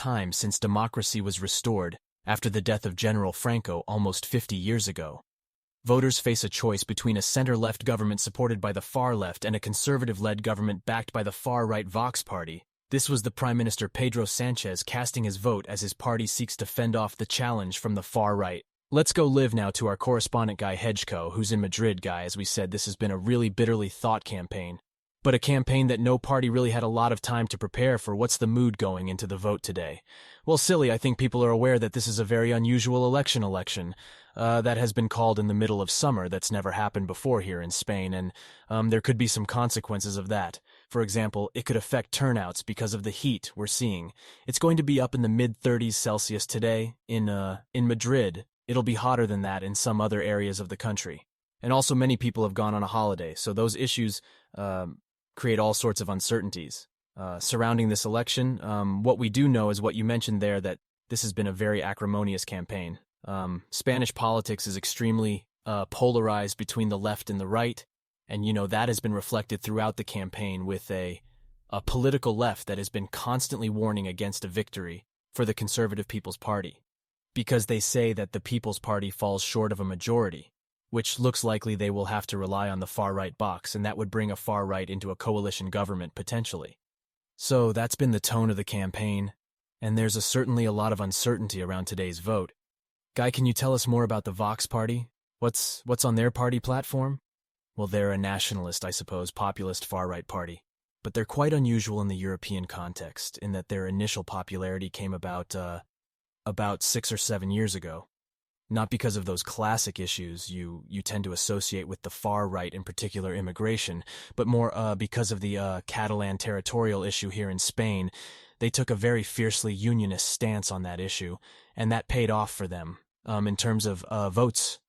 time since democracy was restored after the death of General Franco almost 50 years ago. Voters face a choice between a center-left government supported by the far left and a conservative-led government backed by the far-right Vox Party. This was the Prime Minister Pedro Sanchez casting his vote as his party seeks to fend off the challenge from the far right. Let's go live now to our correspondent guy Hedgeco, who's in Madrid. Guy, as we said, this has been a really bitterly thought campaign, but a campaign that no party really had a lot of time to prepare for. What's the mood going into the vote today? Well, silly, I think people are aware that this is a very unusual election that has been called in the middle of summer. That's never happened before here in Spain, and there could be some consequences of that. For example, it could affect turnouts because of the heat we're seeing. It's going to be up in the mid-30s Celsius today in Madrid. It'll be hotter than that in some other areas of the country. And also many people have gone on a holiday, so those issues create all sorts of uncertainties surrounding this election. What we do know is what you mentioned there, that this has been a very acrimonious campaign. Spanish politics is extremely polarized between the left and the right, and that has been reflected throughout the campaign with a political left that has been constantly warning against a victory for the Conservative People's Party, because they say that the People's Party falls short of a majority, which looks likely they will have to rely on the far-right box, and that would bring a far-right into a coalition government potentially. So that's been the tone of the campaign, and there's certainly a lot of uncertainty around today's vote. Guy, can you tell us more about the Vox Party? What's on their party platform? Well, they're a nationalist, I suppose, populist far-right party, but they're quite unusual in the European context in that their initial popularity came about 6 or 7 years ago. Not because of those classic issues you tend to associate with the far right, in particular immigration, but more because of the Catalan territorial issue here in Spain. They took a very fiercely unionist stance on that issue, and that paid off for them in terms of votes